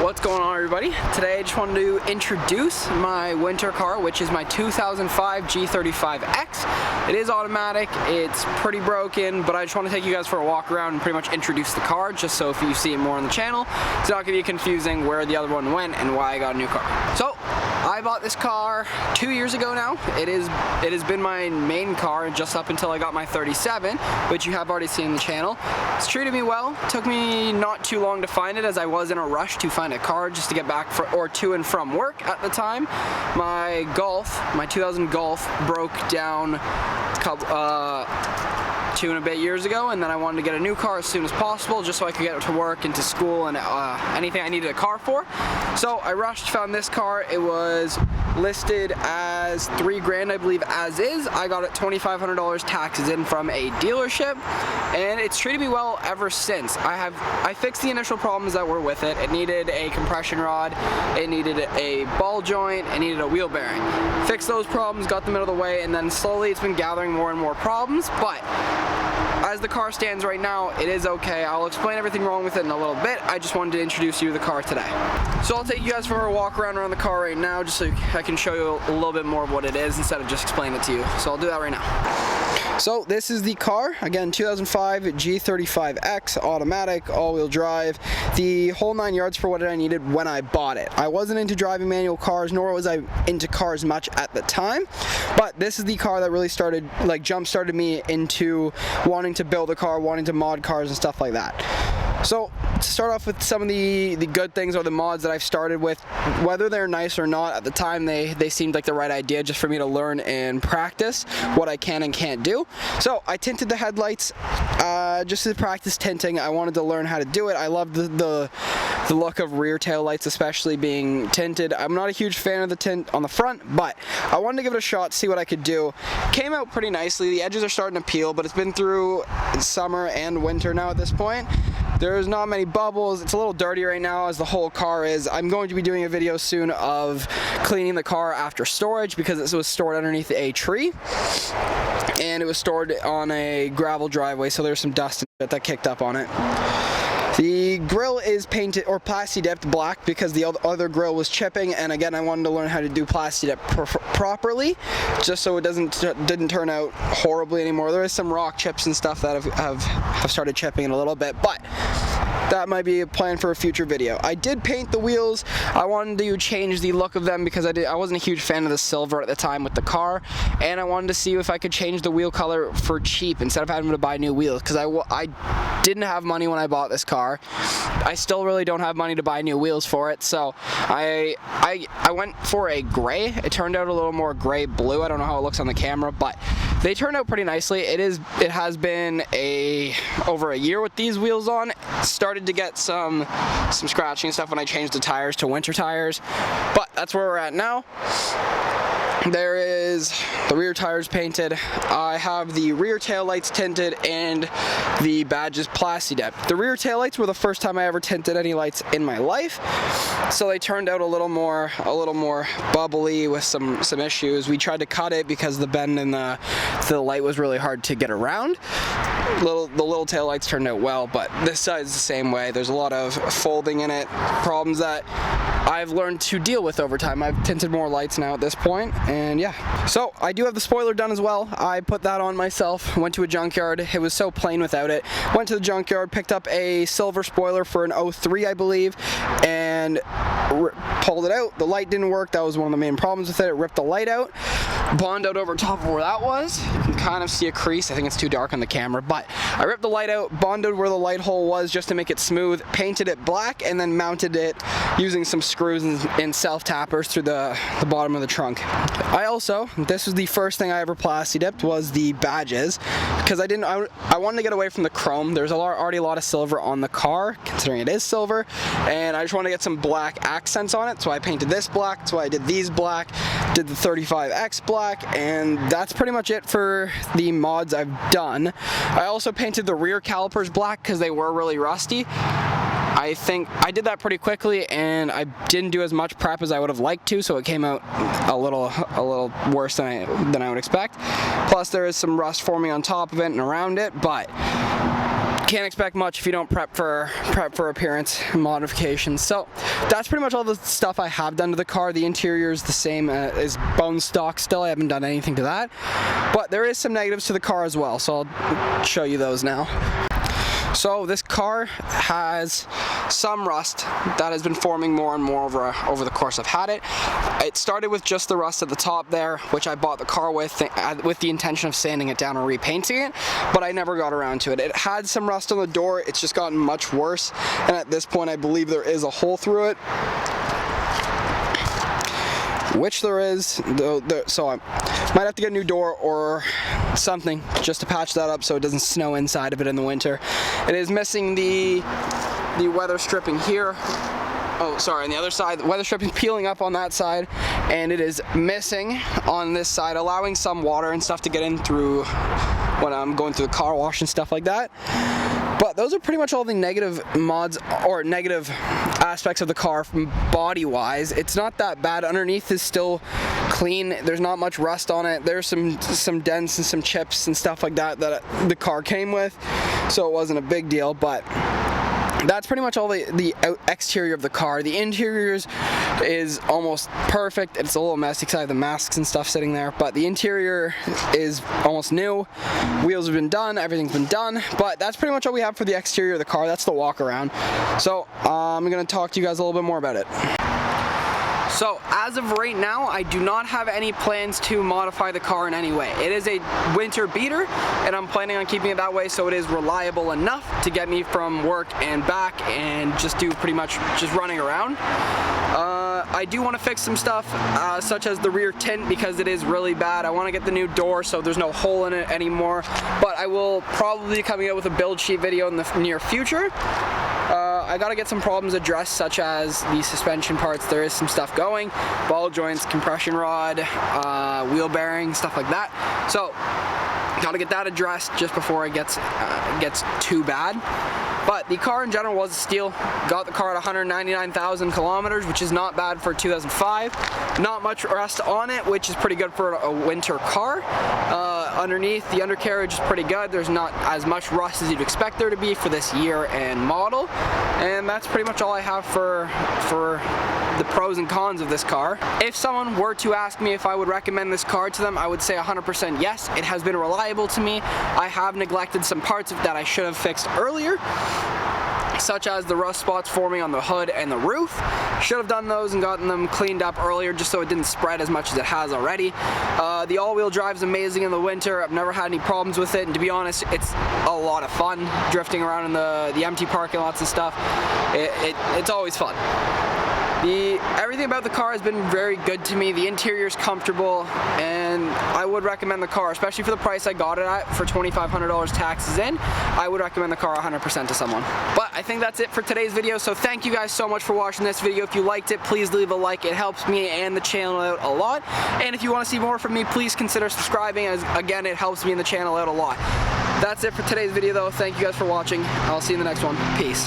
What's going on, everybody? Today I just wanted to introduce my winter car, which is my 2005 G35X. It is automatic, it's pretty broken, but I just want to take you guys for a walk around and pretty much introduce the car, just so if you see it more on the channel, it's not going to be confusing where the other one went and why I got a new car. So, I bought this car 2 years ago now. It has been my main car just up until I got my 37, which you have already seen on the channel. It's treated me well. It took me not too long to find it, as I was in a rush to find a car just to get back or to and from work at the time. My Golf, my 2000 Golf, broke down a couple, 2 and a bit years ago, and then I wanted to get a new car as soon as possible just so I could get to work and to school and anything I needed a car for. So I rushed, found this car. It was listed as $3 grand, I believe, as is. I got it $2,500 taxes in from a dealership, and it's treated me well ever since. I fixed the initial problems that were with it. It needed a compression rod, it needed a ball joint, it needed a wheel bearing. Fixed those problems, got them out of the way, and then slowly it's been gathering more and more problems, but as the car stands right now, it is okay. I'll explain everything wrong with it in a little bit. I just wanted to introduce you to the car today. So I'll take you guys for a walk around the car right now, just so I can show you a little bit more of what it is instead of just explaining it to you. So I'll do that right now. So this is the car, again, 2005 G35X, automatic, all-wheel drive, the whole 9 yards for what I needed when I bought it. I wasn't into driving manual cars, nor was I into cars much at the time, but this is the car that really started, like, jump-started me into wanting to build a car, wanting to mod cars and stuff like that. So, to start off with some of the good things or the mods that I've started with, whether they're nice or not, at the time they seemed like the right idea just for me to learn and practice what I can and can't do. So, I tinted the headlights just to practice tinting. I wanted to learn how to do it. I love the look of rear tail lights, especially being tinted. I'm not a huge fan of the tint on the front, but I wanted to give it a shot, see what I could do. Came out pretty nicely. The edges are starting to peel, but it's been through summer and winter now at this point. There's not many bubbles. It's a little dirty right now, as the whole car is. I'm going to be doing a video soon of cleaning the car after storage, because it was stored underneath a tree and it was stored on a gravel driveway, so there's some dust that kicked up on it. The grill is painted or plasti dipped black because the other grill was chipping, and again I wanted to learn how to do plasti dip properly, just so it didn't turn out horribly anymore. There is some rock chips and stuff that have started chipping a little bit, but that might be a plan for a future video. I did paint the wheels. I wanted to change the look of them because I wasn't a huge fan of the silver at the time with the car, and I wanted to see if I could change the wheel color for cheap instead of having to buy new wheels, because I didn't have money when I bought this car. I still really don't have money to buy new wheels for it, so I went for a gray. It turned out a little more gray blue. I don't know how it looks on the camera, but they turned out pretty nicely. It has been over a year with these wheels on. Started to get some scratching and stuff when I changed the tires to winter tires, but that's where we're at now. There is the rear tires painted. I have the rear tail lights tinted and the badges plasti dipped. The rear tail lights were the first time I ever tinted any lights in my life, so they turned out a little more bubbly with some issues. We tried to cut it because the bend in the light was really hard to get around. The little tail lights turned out well, but this side is the same way. There's a lot of folding in it, problems that I've learned to deal with over time. I've tinted more lights now at this point, and yeah. So I do have the spoiler done as well. I put that on myself, went to a junkyard. It was so plain without it. Went to the junkyard, picked up a silver spoiler for an 03, I believe, and pulled it out. The light didn't work. That was one of the main problems with it. It ripped the light out. Bond out over top of where that was. You can kind of see a crease. I think it's too dark on the camera, but I ripped the light out, bonded where the light hole was just to make it smooth, painted it black, and then mounted it using some screws and self-tappers through the bottom of the trunk. I also, this was the first thing I ever plasti dipped, was the badges, because I wanted to get away from the chrome. There's already a lot of silver on the car, considering it is silver, and I just want to get some black accents on it, so I painted this black, that's why I did these black, did the 35X black, and that's pretty much it for the mods I've done. I also painted the rear calipers black because they were really rusty. I think I did that pretty quickly, and I didn't do as much prep as I would have liked to, so it came out a little worse than I would expect. Plus there is some rust forming on top of it and around it, but can't expect much if you don't prep for appearance modifications. So that's pretty much all the stuff I have done to the car. The interior is the same as bone stock still. I haven't done anything to that, but there is some negatives to the car as well, so I'll show you those now. So this car has some rust that has been forming more and more over the course I've had it. It started with just the rust at the top there, which I bought the car with the intention of sanding it down and repainting it, but I never got around to it. It had some rust on the door, it's just gotten much worse, and at this point I believe there is a hole through it. Which there is, so I might have to get a new door or something just to patch that up so it doesn't snow inside of it in the winter. It is missing the weather stripping here. Oh, sorry, on the other side, the weather stripping peeling up on that side, and it is missing on this side, allowing some water and stuff to get in through when I'm going through the car wash and stuff like that. But those are pretty much all the negative mods or negative aspects of the car from body-wise. It's not that bad. Underneath is still clean. There's not much rust on it. There's some dents and some chips and stuff like that that the car came with, so it wasn't a big deal, but that's pretty much all the exterior of the car. The interior is almost perfect. It's a little messy because I have the masks and stuff sitting there, but the interior is almost new. Wheels have been done, everything's been done, but that's pretty much all we have for the exterior of the car. That's the walk around. So I'm gonna talk to you guys a little bit more about it. So as of right now, I do not have any plans to modify the car in any way. It is a winter beater, and I'm planning on keeping it that way so it is reliable enough to get me from work and back and just do pretty much just running around. I do want to fix some stuff such as the rear tint because it is really bad. I want to get the new door so there's no hole in it anymore, but I will probably be coming out with a build sheet video in the near future. I gotta get some problems addressed, such as the suspension parts. There is some stuff going, ball joints, compression rod, wheel bearings, stuff like that. So gotta get that addressed just before it gets too bad. But the car in general was a steal. Got the car at 199,000 kilometers, which is not bad for 2005. Not much rust on it, which is pretty good for a winter car. Underneath, the undercarriage is pretty good. There's not as much rust as you'd expect there to be for this year and model. And that's pretty much all I have for the pros and cons of this car. If someone were to ask me if I would recommend this car to them, I would say 100% yes. It has been reliable to me. I have neglected some parts of that I should have fixed earlier, such as the rust spots forming on the hood and the roof. Should have done those and gotten them cleaned up earlier just so it didn't spread as much as it has already. The all-wheel drive is amazing in the winter. I've never had any problems with it, and to be honest, it's a lot of fun drifting around in the empty parking lots and stuff. It's always fun. Everything about the car has been very good to me. The interior is comfortable, and I would recommend the car, especially for the price I got it at, for $2,500 taxes in. I would recommend the car 100% to someone. But I think that's it for today's video, so thank you guys so much for watching this video. If you liked it, please leave a like. It helps me and the channel out a lot. And if you want to see more from me, please consider subscribing, as again, it helps me and the channel out a lot. That's it for today's video though. Thank you guys for watching. I'll see you in the next one. Peace.